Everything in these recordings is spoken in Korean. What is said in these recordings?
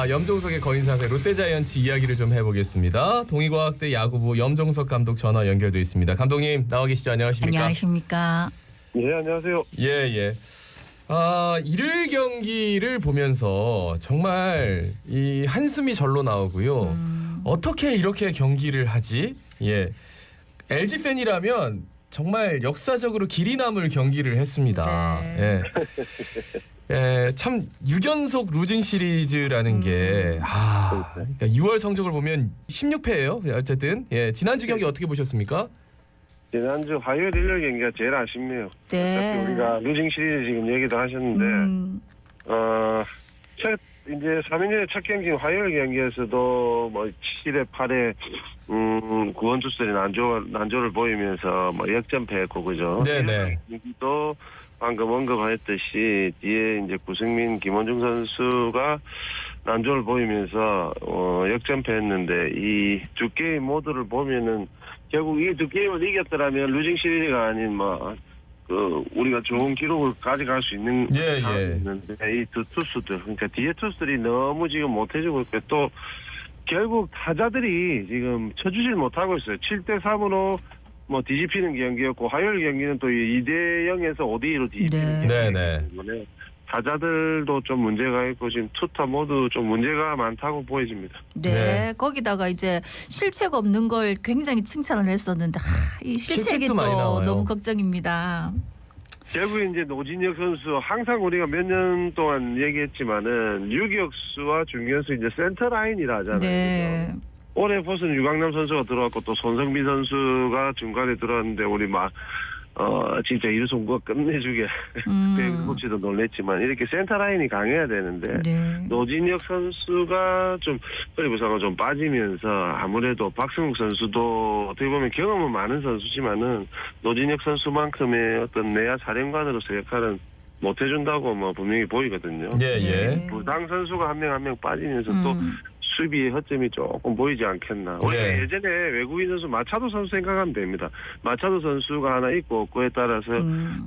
염종석의 거인상회 롯데자이언츠 이야기를 좀 해보겠습니다. 동의과학대 야구부 염종석 감독 전화 연결돼 있습니다. 감독님 나와 계시죠? 안녕하십니까? 안녕하십니까? 예, 안녕하세요. 예. 일요일 경기를 보면서 정말 이 한숨이 절로 나오고요. 어떻게 이렇게 경기를 하지? 예, LG 팬이라면 정말 역사적으로 길이 남을 경기를 했습니다. 네. 예, 참 6연속 루징 시리즈라는 게 그러니까 6월 성적을 보면 16패예요. 어쨌든 지난주 경기 어떻게 보셨습니까? 지난주 화요일 일요일 경기가 제일 아쉽네요. 네. 우리가 루징 시리즈 지금 얘기도 하셨는데 이제 3인전의 첫 경기 화요일 경기에서도 뭐 7회 8회 구원 투수들이 난조를 보이면서 뭐 역전패했고 그죠? 네네. 또 방금 언급하였듯이 뒤에 이제 구승민, 김원중 선수가 난조를 보이면서 역전패했는데 이 두 게임 모두를 보면은 결국 이 두 게임을 이겼더라면 루징 시리즈가 아닌 우리가 좋은 기록을 가져갈 수 있는 상황이었는데 이 두 투수들 그러니까 뒤에 투수들이 너무 지금 못해주고 있고 또 결국 타자들이 지금 쳐주질 못하고 있어요. 7대3으로 뭐 뒤집히는 경기였고 화요일 경기는 또 2대0에서 5대2로 뒤집히는 경기였기 때문에 타자들도 좀 문제가 있고 지금 투타 모두 좀 문제가 많다고 보여집니다. 네. 거기다가 이제 실책 없는 걸 굉장히 칭찬을 했었는데 이 실책이 또 너무 걱정입니다. 결국 이제 노진혁 선수 항상 우리가 몇 년 동안 얘기했지만은 유격수와 중견수 이제 센터 라인이라 하잖아요. 네. 올해 포스는 유강남 선수가 들어왔고 또 손성민 선수가 중간에 들어왔는데 우리 진짜 이루송구가 끝내주게 코치도 놀랬지만 이렇게 센터 라인이 강해야 되는데 노진혁 선수가 좀 허리 부상을 좀 빠지면서 아무래도 박승욱 선수도 어떻게 보면 경험은 많은 선수지만은 노진혁 선수만큼의 어떤 내야 사령관으로서 역할은 못 해준다고 분명히 보이거든요. 부상 선수가 한 명 빠지면서 또 수비의 허점이 조금 보이지 않겠나. 우리가 예전에 외국인 선수 마차도 선수 생각하면 됩니다. 마차도 선수가 하나 있고 없고에 따라서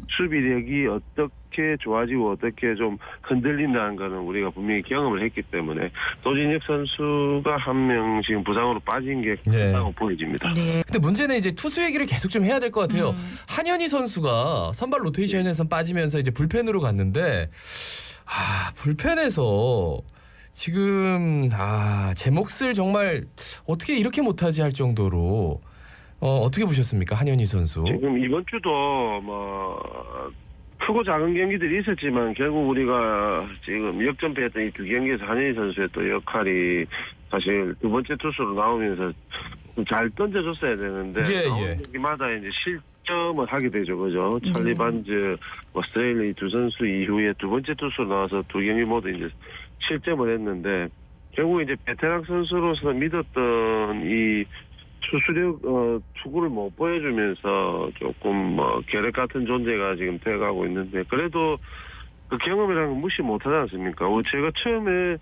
수비력이 어떻게 좋아지고 어떻게 좀 흔들린다는 거는 우리가 분명히 경험을 했기 때문에 노진혁 선수가 한 명 지금 부상으로 빠진 게 크다고 보여집니다. 근데 문제는 이제 투수 얘기를 계속 좀 해야 될 것 같아요. 한현희 선수가 선발 로테이션에서 빠지면서 이제 불펜으로 갔는데 불펜에서 지금 제 몫을 정말 어떻게 이렇게 못하지 할 정도로 어떻게 보셨습니까, 한현희 선수? 지금 이번 주도 크고 작은 경기들이 있었지만 결국 우리가 지금 역전패했던 이 두 경기에서 한현희 선수의 또 역할이 사실 두 번째 투수로 나오면서 잘 던져줬어야 되는데 나오는 경기마다 이제 실점을 하게 되죠, 그죠? 찰리 반즈, 스트레일리 두 선수 이후에 두 번째 투수로 나와서 두 경기 모두 이제 실점을 했는데 결국 이제 베테랑 선수로서 믿었던 이 투구를 못 보여주면서 조금 계략 같은 존재가 지금 돼가고 있는데 그래도 그 경험이라는 건 무시 못하지 않습니까? 제가 처음에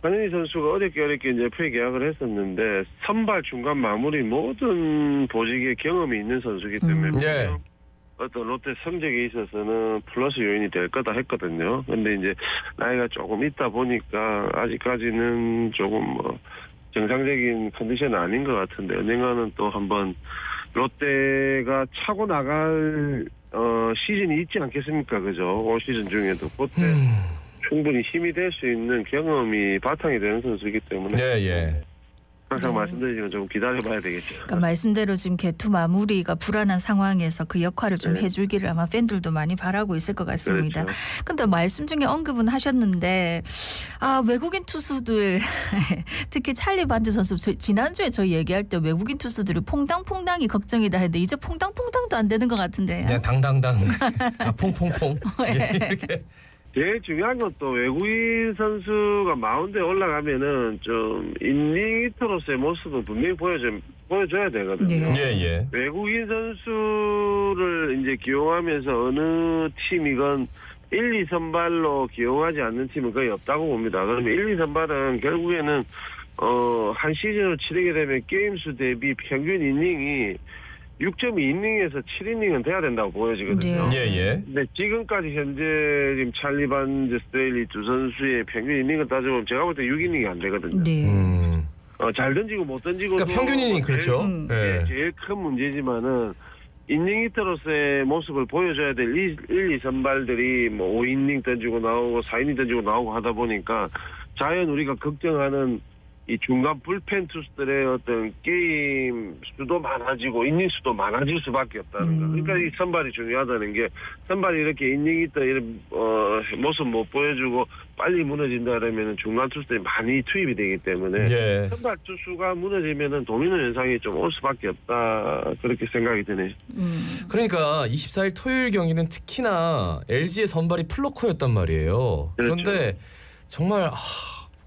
한현희 선수가 어렵게 이제 FA 계약을 했었는데 선발 중간 마무리 모든 보직에 경험이 있는 선수이기 때문에 어떤 롯데 성적에 있어서는 플러스 요인이 될 거다 했거든요. 근데 이제 나이가 조금 있다 보니까 아직까지는 조금 정상적인 컨디션은 아닌 것 같은데 언젠가는 또 한번 롯데가 차고 나갈 시즌이 있지 않겠습니까? 그죠? 올 시즌 중에도 그때 충분히 힘이 될 수 있는 경험이 바탕이 되는 선수이기 때문에 항상 말씀드리지만 좀 기다려봐야 되겠죠. 그러니까 말씀대로 지금 개투 마무리가 불안한 상황에서 그 역할을 좀 해주기를 아마 팬들도 많이 바라고 있을 것 같습니다. 근데 말씀 중에 언급은 하셨는데 외국인 투수들 특히 찰리 반즈 선수 지난주에 저희 얘기할 때 외국인 투수들이 퐁당퐁당이 걱정이다 했는데 이제 퐁당퐁당도 안 되는 것 같은데. 그냥 당당당 퐁퐁퐁 이렇게. 제일 중요한 건 또 외국인 선수가 마운드에 올라가면은 좀 인리터로서의 모습은 분명히 보여줘야 되거든요. 외국인 선수를 이제 기용하면서 어느 팀이건 1, 2 선발로 기용하지 않는 팀은 거의 없다고 봅니다. 그러면 1, 2 선발은 결국에는 한 시즌을 치르게 되면 게임 수 대비 평균 이닝이 6.2이닝에서 7이닝은 돼야 된다고 보여지거든요. 네. 예. 근데 지금까지 현재 지금 찰리 반즈 스트레일리 두 선수의 평균 이닝을 따져보면 제가 볼 때 6이닝이 안 되거든요. 네. 잘 던지고 못 던지고 그러니까 평균 이닝 그렇죠. 예. 제일 큰 문제지만은 이닝 히터로서의 모습을 보여줘야 될 1, 2 선발들이 뭐 5이닝 던지고 나오고 4이닝 던지고 나오고 하다 보니까 자연 우리가 걱정하는 이 중간 불펜 투수들의 어떤 게임 수도 많아지고 이닝 수도 많아질 수밖에 없다는 거. 그러니까 이 선발이 중요하다는 게 선발이 이렇게 이닝 히터 이런 모습 못 보여주고 빨리 무너진다 그러면은 중간 투수들이 많이 투입이 되기 때문에 예. 선발 투수가 무너지면은 도미노 현상이 좀 올 수밖에 없다 그렇게 생각이 드네요. 그러니까 24일 토요일 경기는 특히나 LG의 선발이 플로커였단 말이에요. 그렇죠. 그런데 정말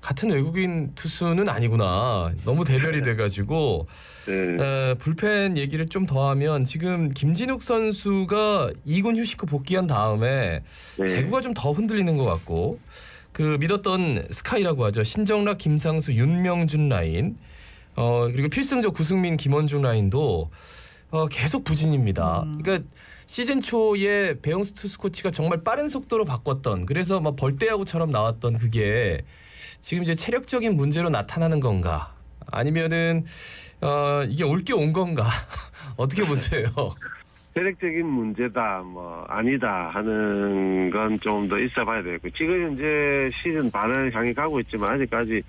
같은 외국인 투수는 아니구나. 너무 대별이 돼가지고 네. 불펜 얘기를 좀 더하면 지금 김진욱 선수가 2군 휴식 후 복귀한 다음에 네. 제구가 좀 더 흔들리는 것 같고 그 믿었던 스카이라고 하죠. 신정락, 김상수, 윤명준 라인 그리고 필승조 구승민, 김원중 라인도 계속 부진입니다. 그러니까 시즌 초에 배용수 투수 코치가 정말 빠른 속도로 바꿨던 그래서 막 벌떼야구처럼 나왔던 그게 지금 이제 체력적인 문제로 나타나는 건가? 아니면은 이게 올 게 온 건가? 어떻게 보세요? 체력적인 문제다, 뭐 아니다 하는 건 좀 더 있어봐야 되고 지금 현재 시즌 반을 향해 가고 있지만 아직까지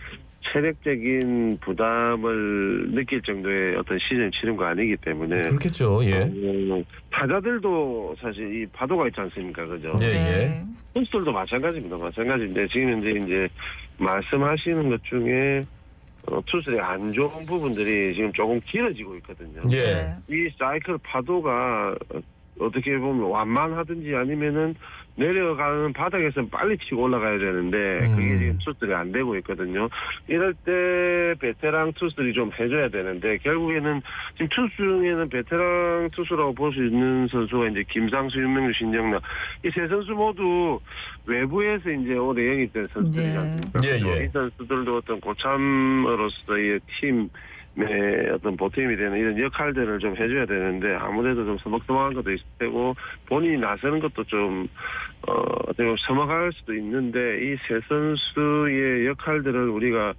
체력적인 부담을 느낄 정도의 어떤 시즌 치른 거 아니기 때문에 그렇겠죠. 예. 타자들도 사실 이 파도가 있지 않습니까, 그죠? 예. 네. 선수들도 마찬가지입니다. 마찬가지인데 지금 현재 이제 말씀하시는 것 중에 투수들의 안 좋은 부분들이 지금 조금 길어지고 있거든요. 예. 네. 이 사이클 파도가 어떻게 보면 완만하든지 아니면은 내려가는 바닥에서는 빨리 치고 올라가야 되는데 그게 지금 투수들이 안 되고 있거든요. 이럴 때 베테랑 투수들이 좀 해줘야 되는데 결국에는 지금 투수 중에는 베테랑 투수라고 볼 수 있는 선수가 이제 김상수, 윤명주, 신정락 이 세 선수 모두 외부에서 이제 올해 영입된 선수들이 네. 않습니까? 예. 이 선수들도 어떤 고참으로서의 팀 어떤 보탬이 되는 이런 역할들을 좀 해줘야 되는데 아무래도 좀 서먹서먹한 것도 있을 테고 본인이 나서는 것도 좀 어떻게 보면 서먹할 수도 있는데 이 세 선수의 역할들을 우리가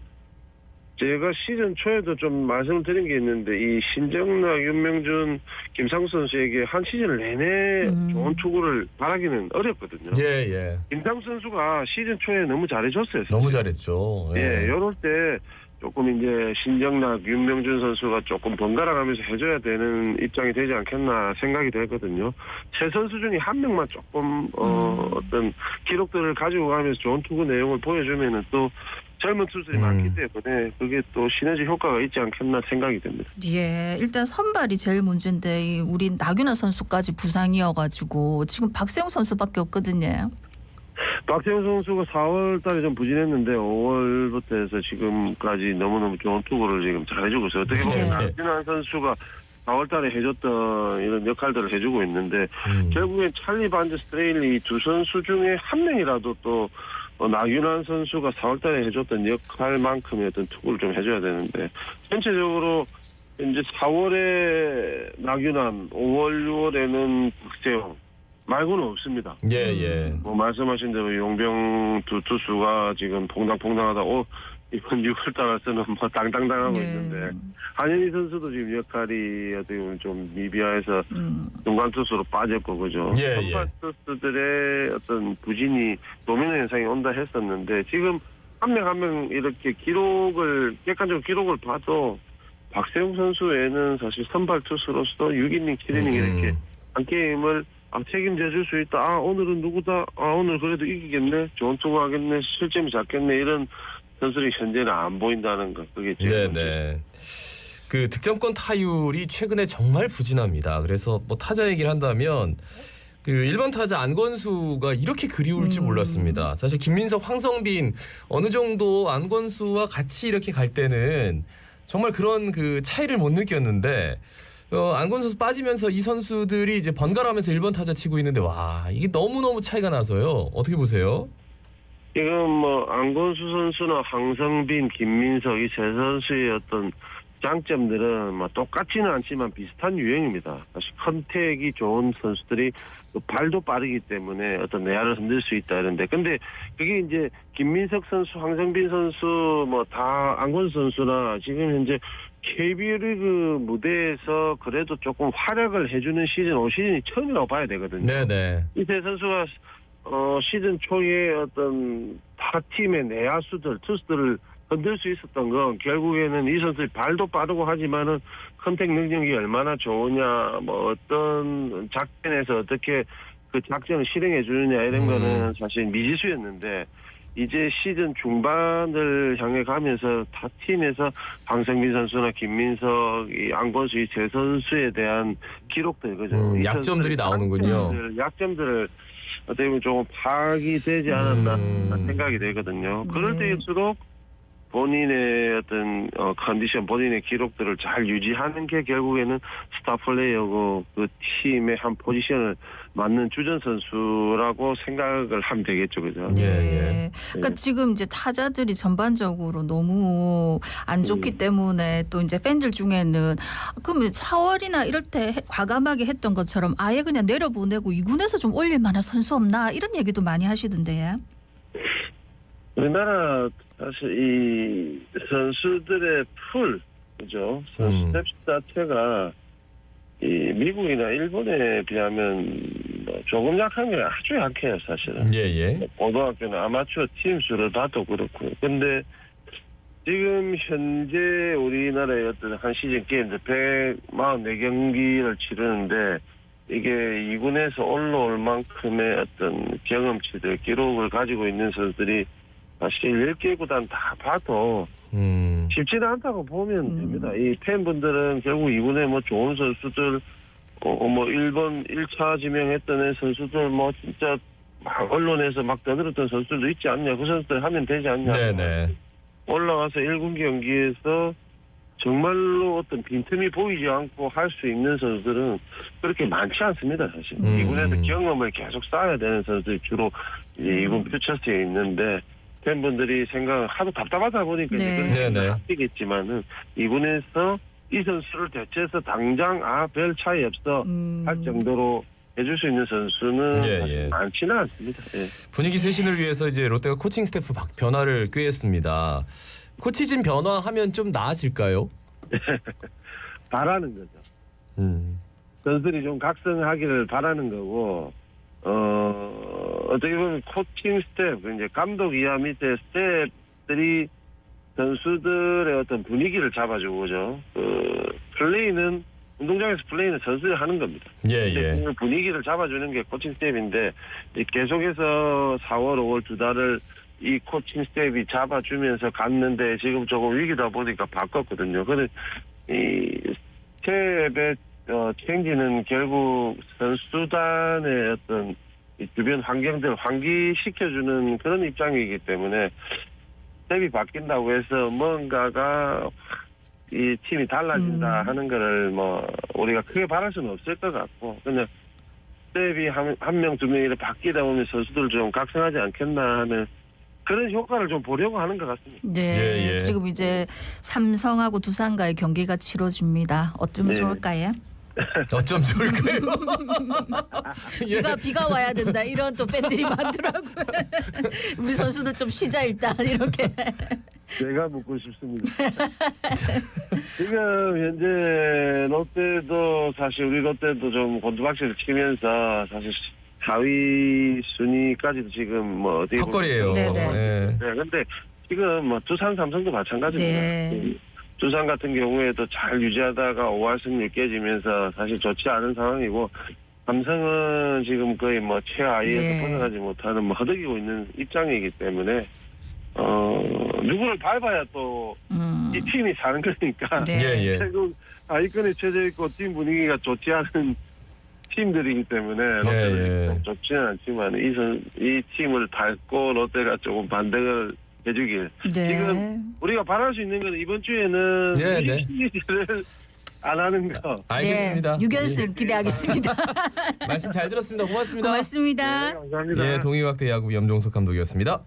제가 시즌 초에도 좀 말씀을 드린 게 있는데 이 신정락, 윤명준, 김상수 선수에게 한 시즌을 내내 좋은 투구를 바라기는 어렵거든요. 예. 김상수 선수가 시즌 초에 너무 잘해줬어요. 너무 잘했죠. 예, 이럴 때 조금 이제 신정락, 윤명준 선수가 조금 번갈아가면서 해줘야 되는 입장이 되지 않겠나 생각이 되거든요. 세 선수 중에 한 명만 조금 어떤 기록들을 가지고 가면서 좋은 투구 내용을 보여주면은 또 젊은 투수들이 많기 때문에 그게 또 시너지 효과가 있지 않겠나 생각이 됩니다. 예, 일단 선발이 제일 문제인데 우리 나균아 선수까지 부상이어가지고 지금 박세웅 선수밖에 없거든요. 박세웅 선수가 4월 달에 좀 부진했는데 5월부터 해서 지금까지 너무너무 좋은 투구를 지금 잘해주고 있어요. 어떻게 보면 네. 나균아 선수가 4월 달에 해줬던 이런 역할들을 해주고 있는데 결국엔 찰리 반즈 스트레일리 두 선수 중에 한 명이라도 또 나균환 선수가 4월 달에 해줬던 역할만큼의 어떤 투구를 좀 해줘야 되는데 전체적으로 이제 4월에 나균환, 5월, 6월에는 박세웅 말고는 없습니다. 예. 뭐 말씀하신 대로 용병 두 투수가 지금 퐁당퐁당하다. 이번 6월 달에서는 뭐 당당당하고 있는데 한현희 선수도 지금 역할이 어떻게 보면 좀 미비해서 중간 투수로 빠졌고 그죠. 예. 선발 투수들의 어떤 부진이 도미노 현상이 온다 했었는데 지금 한 명 한 명 이렇게 객관적으로 기록을 봐도 박세웅 선수 외에는 사실 선발 투수로서 6이닝, 7이닝 이렇게 한 게임을 책임져 줄 수 있다. 오늘은 누구다. 오늘 그래도 이기겠네. 좋은 투구 하겠네. 실점이 작겠네. 이런 선수들이 현재는 안 보인다는 거. 그게 제일 네. 그 득점권 타율이 최근에 정말 부진합니다. 그래서 뭐 타자 얘기를 한다면 그 1번 타자 안건수가 이렇게 그리울 줄 몰랐습니다. 사실 김민석, 황성빈 어느 정도 안건수와 같이 이렇게 갈 때는 정말 그런 그 차이를 못 느꼈는데 안건 선수 빠지면서 이 선수들이 이제 번갈아가면서 1번 타자 치고 있는데 와 이게 너무너무 차이가 나서요. 어떻게 보세요? 지금 뭐 안건수 선수나 황성빈, 김민석 이 세 선수의 어떤 장점들은 뭐 똑같지는 않지만 비슷한 유형입니다. 사실 컨택이 좋은 선수들이 또 발도 빠르기 때문에 어떤 내야를 흔들 수 있다 이런데, 근데 그게 이제 김민석 선수, 황성빈 선수, 뭐 다 안건 선수나 지금 현재 KB리그 무대에서 그래도 조금 활약을 해주는 시즌, 올 시즌이 처음이라고 봐야 되거든요. 네네. 이 세 선수가 시즌 초에 어떤 타 팀의 내야수들, 투수들을 흔들 수 있었던 건 결국에는 이 선수의 발도 빠르고 하지만은 컨택 능력이 얼마나 좋으냐, 뭐 어떤 작전에서 어떻게 그 작전을 실행해 주느냐 이런 거는 사실 미지수였는데, 이제 시즌 중반을 향해 가면서 타 팀에서 황성민 선수나 김민석, 이 안건수 이 세 선수에 대한 기록들, 그죠? 이 약점들이 선수들의 나오는군요. 약점들을 어떻게 보면 조금 파악이 되지 않았나 생각이 되거든요. 그럴 네. 때일수록 본인의 어떤 컨디션, 본인의 기록들을 잘 유지하는 게 결국에는 스타 플레이어고 그 팀의 한 포지션을 맞는 주전 선수라고 생각을 하면 되겠죠, 그죠? 네. 예. 그러니까 지금 이제 타자들이 전반적으로 너무 안 좋기 때문에 또 이제 팬들 중에는 그러면 4월이나 이럴 때 과감하게 했던 것처럼 아예 그냥 내려보내고 2군에서 좀 올릴 만한 선수 없나 이런 얘기도 많이 하시던데. 우리나라 사실 이 선수들의 풀, 그죠? 선수 텝 자체가 이 미국이나 일본에 비하면 뭐 조금 약한 게 아주 약해요, 사실은. 예예. 고등학교는 아마추어 팀 수를 봐도 그렇고. 근데 지금 현재 우리나라의 어떤 한 시즌 게임들 144경기를 치르는데 이게 2군에서 올라올 만큼의 어떤 경험치들, 기록을 가지고 있는 선수들이 사실 10개 구단 다 봐도 쉽지는 않다고 보면 됩니다. 이 팬분들은 결국 2군에 뭐 좋은 선수들, 뭐 1번 1차 지명했던 선수들 뭐 진짜 막 언론에서 막 떠들었던 선수들도 있지 않냐. 그 선수들 하면 되지 않냐. 네네. 올라가서 1군 경기에서 정말로 어떤 빈틈이 보이지 않고 할 수 있는 선수들은 그렇게 많지 않습니다, 사실. 2군에서 경험을 계속 쌓아야 되는 선수들이 주로 2군 퓨처스에 있는데, 팬분들이 생각 하도 답답하다 보니까 네. 이제 바뀌겠지만은 2군에서 이 선수를 대체해서 당장 별 차이 없어 할 정도로 해줄 수 있는 선수는 사실 많지는 않습니다. 예. 분위기 쇄신을 위해서 이제 롯데가 코칭 스태프 변화를 꾀했습니다. 코치진 변화하면 좀 나아질까요? 바라는 거죠. 선수들이 좀 각성하기를 바라는 거고, 어떻게 보면 코칭 스텝, 이제 감독 이하 밑에 스텝들이 선수들의 어떤 분위기를 잡아주고, 그죠? 플레이는, 운동장에서 플레이는 선수들이 하는 겁니다. 예. 그 분위기를 잡아주는 게 코칭 스텝인데, 계속해서 4월, 5월 2달을 이 코칭 스텝이 잡아주면서 갔는데, 지금 조금 위기다 보니까 바꿨거든요. 근데, 이 스텝의 체인지는 결국 선수단의 어떤 주변 환경들 환기시켜주는 그런 입장이기 때문에 스텝이 바뀐다고 해서 뭔가가 이 팀이 달라진다 하는 거를 뭐 우리가 크게 바랄 수는 없을 것 같고, 그냥 스텝이 한 명, 두 명이 바뀌다 보면 선수들 좀 각성하지 않겠나 하는 그런 효과를 좀 보려고 하는 것 같습니다. 네. 예. 지금 이제 삼성하고 두산과의 경기가 치러집니다. 어쩌면 좋을까요? 어쩜 좋을까요? 비가 와야 된다 이런 또 팬들이 많더라고요. 우리 선수들 좀 쉬자 일단 이렇게. 제가 묻고 싶습니다. 지금 현재 롯데도 사실 우리 롯데도 좀 곤두박질을 치면서 사실 4위 순위까지도 지금 뭐 어떻게 턱걸이에요. 네네. 근데 지금 뭐 두산, 삼성도 마찬가지입니다. 네. 두산 같은 경우에도 잘 유지하다가 5할 승리 깨지면서 사실 좋지 않은 상황이고, 삼성은 지금 거의 뭐 최하위에서 벗어나지 못하는 뭐 허덕이고 있는 입장이기 때문에 누구를 밟아야 또 이 팀이 사는 거니까 네. 결국 하위권에 처져 있고 팀 분위기가 좋지 않은 팀들이기 때문에 롯데는 좋지는 않지만 이 팀을 밟고 롯데가 조금 반등을 해주길. 네. 지금 우리가 바랄 수 있는 건 이번 주에는 시리즈를 안 하는 거. 알겠습니다. 6연승 기대하겠습니다. 말씀 잘 들었습니다. 고맙습니다. 고맙습니다. 네, 감사합니다. 동의학대 야구 염종석 감독이었습니다.